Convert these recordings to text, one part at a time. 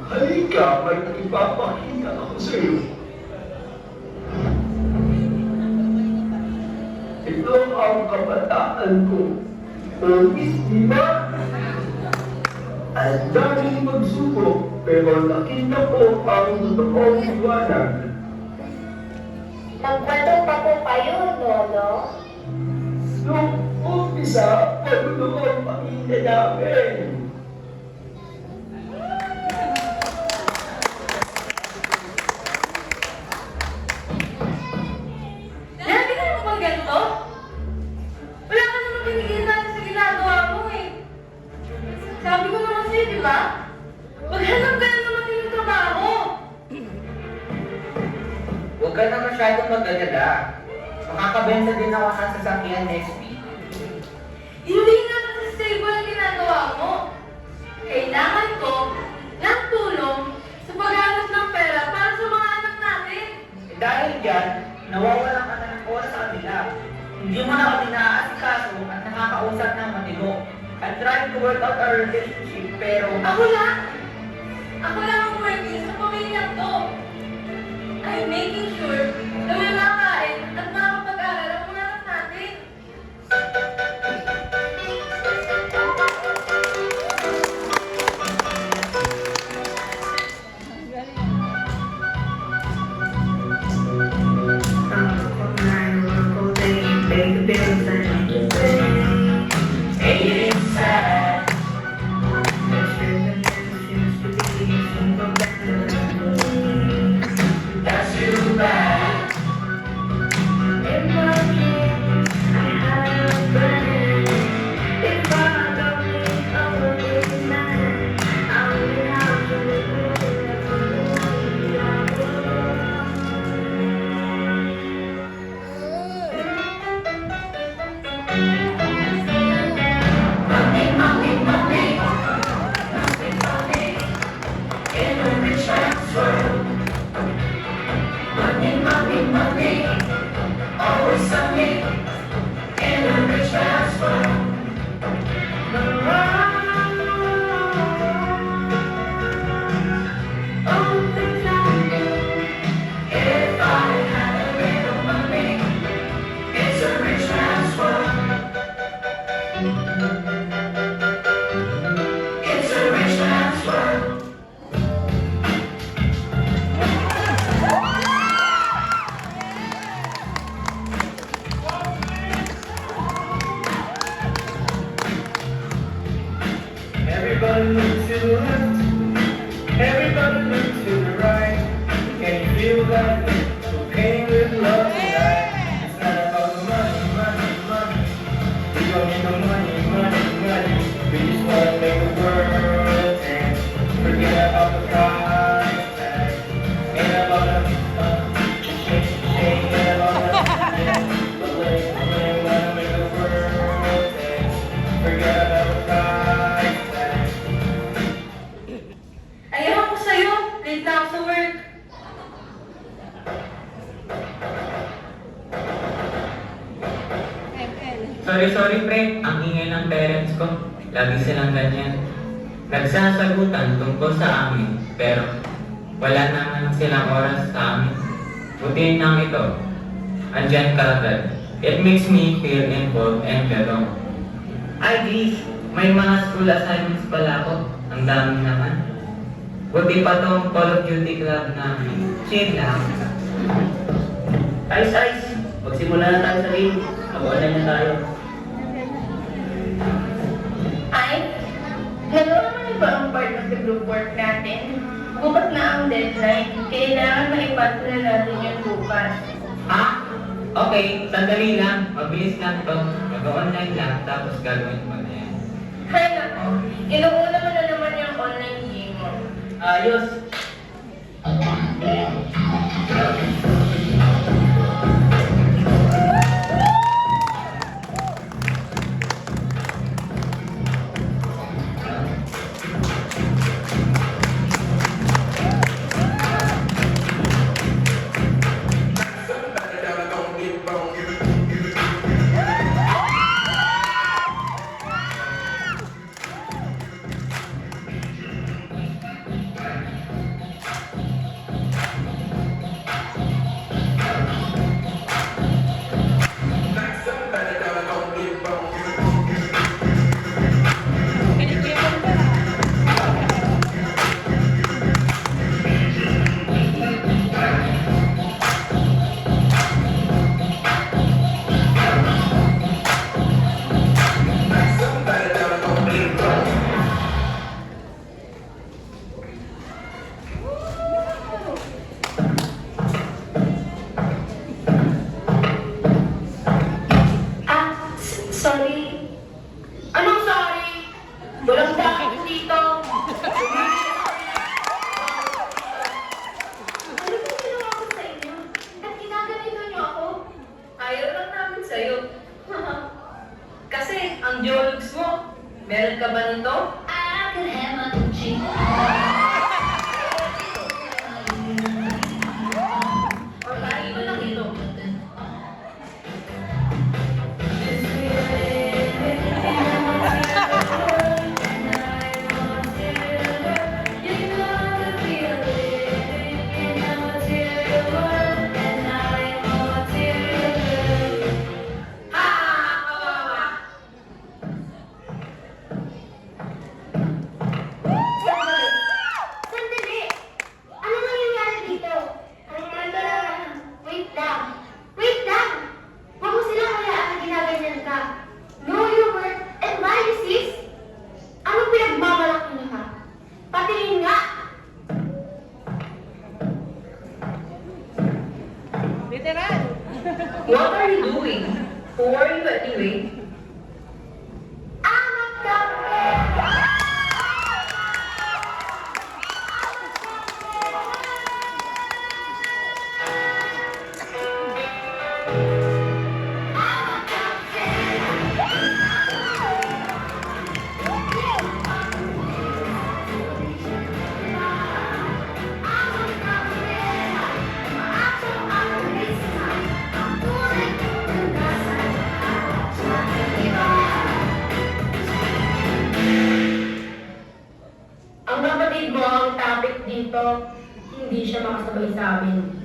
Halika, may ipapakita ako sa'yo. Ito ang kabataan ko. Obis, di ba? Ang daming pagsubok, pero nakita ko ang totoong liwanag. Nagbato pa po kayo, Lolo? Nung umpisa, pagulo ang pakita namin. Lagi ka naman bang ganito? Wala ka naman binigay natin sa ginagawa mo eh. Sabi ko naman sa'yo, di ba? Maghanap ka na naman ng trabaho. Huwag ka na masyadong mag-alala. Makakabenta din ako sa sasakyan next week. Hindi nga kasi stable ang ginagawa mo. Kailangan ko ng tulong sa paghanap ng pera para sa mga anak natin. Dahil dyan, nawawalan ka na ng oras sa kanila. Hindi mo na kami naaasikaso at nakakausap ng matino. I'm trying to work out our relationship pero... Ako lang ang working sa pamilyang to. I'm making sure na may makain at makakapag-aral ang mga anak natin. Everybody look to the left, everybody look to the right. Can you feel that? We're paying with love tonight. It's not about the money, money, money. We don't need no money, money, money. We just wanna make the world dance. Forget about the price tag. Ain't about the ain't about the but we wanna make the world dance. Forget about the price tag. Ayaw ko sa'yo. Late na ako sa work. Sorry pre, ang ingay ng parents ko. Lagi silang ganyan. Nagsasagutan tungkol sa amin, pero wala naman silang oras sa amin. Buti nang ito, andyan ka agad. It makes me feel involved and belong. Ay geez, may mga school assignments pala ako. Ang dami naman. Buti pa tong Call of Duty club namin. Chill lang. Ice! Magsimula na tayo sa game. Mag-online na tayo. Ay, nagawa mo na ba ang part of the group work natin? Bukas na ang deadline. Kailangan maipasa na natin yung bukas. Ah? Okay, sandali lang. Mabilis lang to. Mag-online lang, tapos gagawin mo na yan. Hay nako, inuuna mo na naman yung online game mo. Ayos! Walang bakit dito. Ano ba ginawa ko sa inyo? At ginaganito niyo ako? Ayaw lang namin sa'yo. Kasi ang geologs mo, meron ka ba nito? I can have my Gucci. Or lahi mo lang ito? Sandali! Ano nangyayari dito? Wait lang! Wait lang! Huwag mo silang hayaan na ginaganyan ka. Know your worth and value, sis! Anong pinagmamalaki niyo ka? Patingin nga! What are you doing? Who are you anyway? I'm a cupbearer! Ang kapatid mo ang topic dito, hindi siya makasabay sa amin.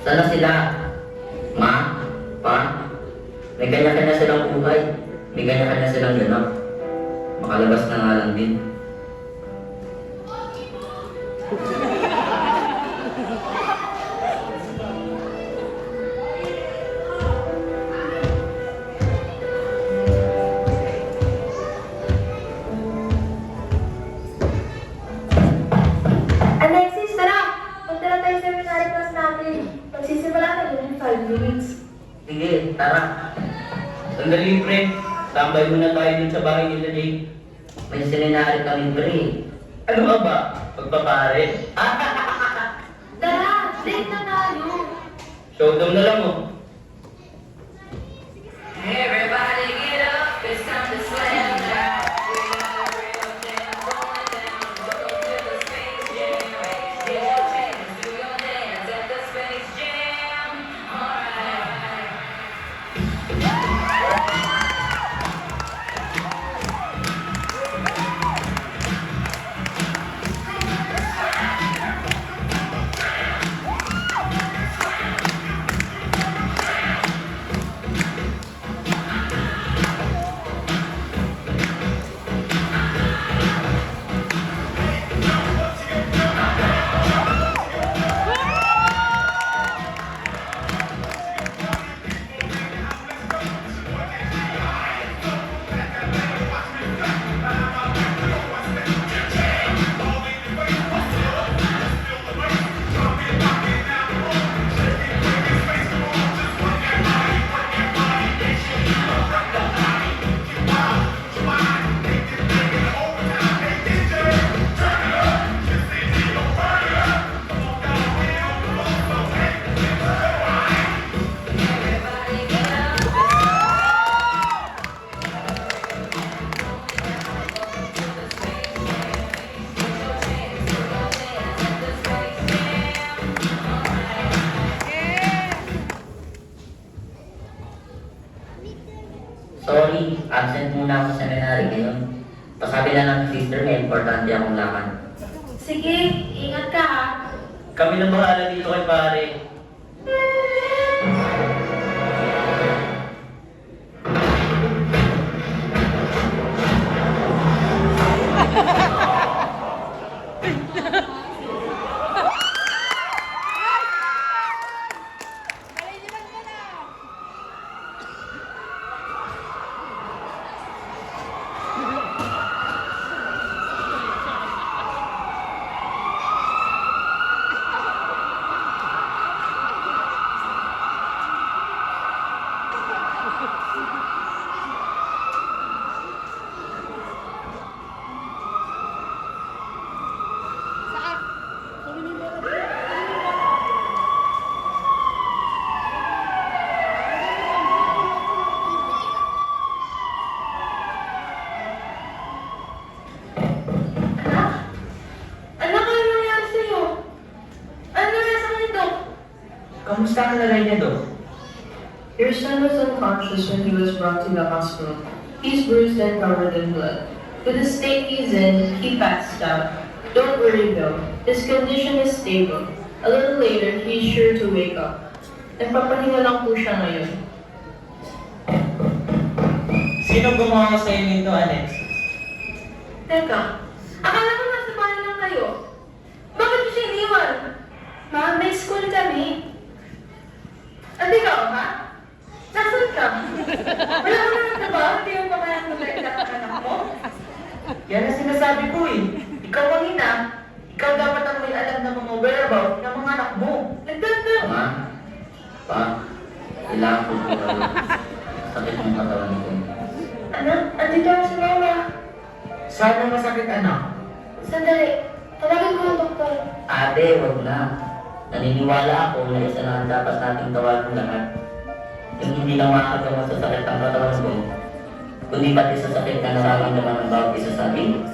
Sana sila, ma, pa, may kanya-kanya silang buhay, may kanya-kanya silang ganap. Makalabas na nga lang din. Alexis, tara! Punta na tayo sa seminary class natin. Magsisimula tayo in 5 minutes. Sige, tara. Sandali, pre. Tambay muna tayo dun sa bahay nila, Jake. May seminary kami, pre. Ano ka ba? Pagpapare? Tara! Late na tayo! Showdown na lang, oh. Everybody get up, it's time to slam down. We got a real jam going down. Welcome to the Space Jam. Get your chance, do your dance at the Space Jam. Alright. Sorry, absent muna ako sa seminary ngayon. Pasabi na ng sister, may importante akong lakad. Sige, ingat ka ha. Kami na bahala dito kay pare. Anak? Anak, ano nangyari sa'yo? Ano nangyari sa kanito? Kamusta ka na niya, Dok? Your son was unconscious when he was brought to the hospital. He's bruised and covered in blood. With the state he's in, he passed out. Don't worry though, his condition is stable. A little later, he's sure to wake up. Nagpapahinga lang po siya ngayon. Sino gumawa sa'yo nito, Alexis? Teka, akala ko nasa bahay lang kayo. Bakit niyo siya iniwan? Ma, may school kami. At ikaw, ha? Nasaan ka? Wala ka na trabaho, hindi mo pa kaya mag-like ang anak mo? Yan ang sinasabi ko eh. Ikaw ang ina. Ikaw dapat ang may alam ng mga whereabouts ng mga anak mo. Nagdadal. Ma, pa, kailangan ko po kayo. Sakit ng katawan ko. Anak, andito ako sa mama. Saan ang masakit, anak? Sandali, tawagin ko ang doktor. Ate, wag na. Naniniwala ako na isa na ang dapat nating tawagin lahat. Yung hindi lang makagamot sa sakit ng katawan ko, kundi pati sa sakit na nararamdaman ng bawat isa sa atin.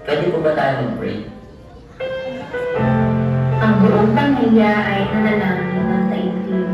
Pwede po ba tayo mag-pray? Ang buong pamilya ay nanalangin ng taimtim.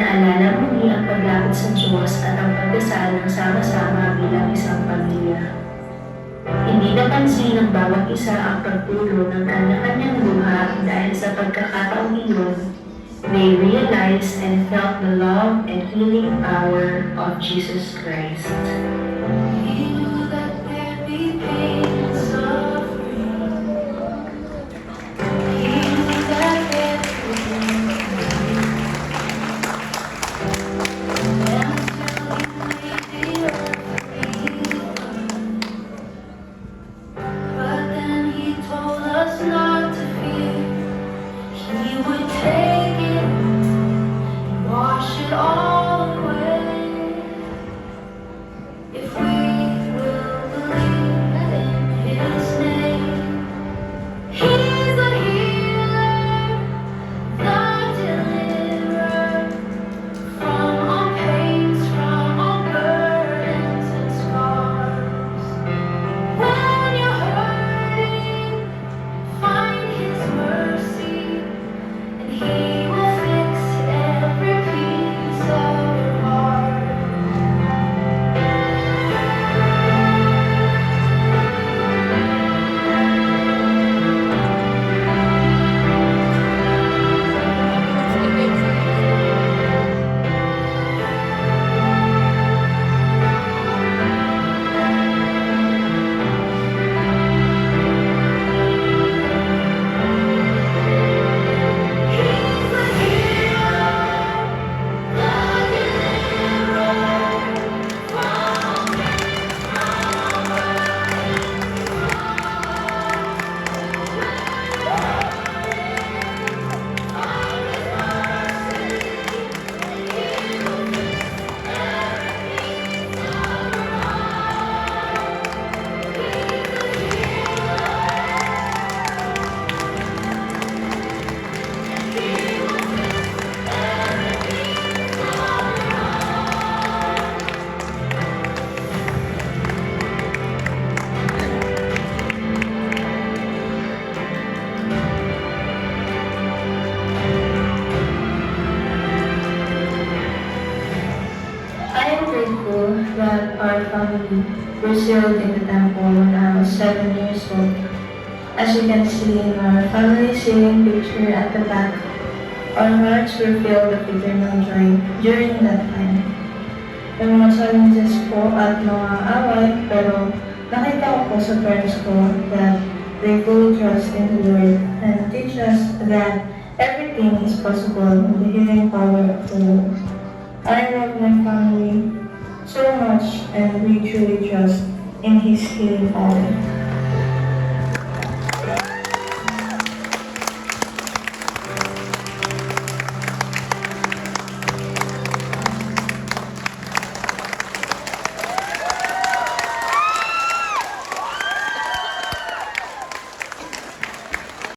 Naalala muli ang paglapit sa Diyos at ang pagdasal ng sama-sama bilang isang pamilya. Hindi napansin ng bawat isa ang pagtulo ng kanya-kanyang luha dahil sa pagkakataong iyon, they realized and felt the love and healing power of Jesus Christ. He knew that there'd be pain and suffering. He knew that there'd be pain. And until he made the earth beat. But then he told us not to fear. He would take it and wash it all away. If we will believe in His name, He's the healer, the deliverer, from all pains, from all burdens and scars. When you're hurting, find His mercy, and He will fix every piece of your heart. He's the healer, the deliverer, from pains, from burdens, I am grateful that our family were sealed in the temple when I was 7 years old. As you can see in our family singing picture at the back, our hearts were filled with eternal joy during that time. May mga challenges po at mga away, pero nakita ko po sa parents ko that they fully trust in the Lord and teach us that everything is possible in the healing power of the Lord. I love my family so much and we truly trust in His healing power.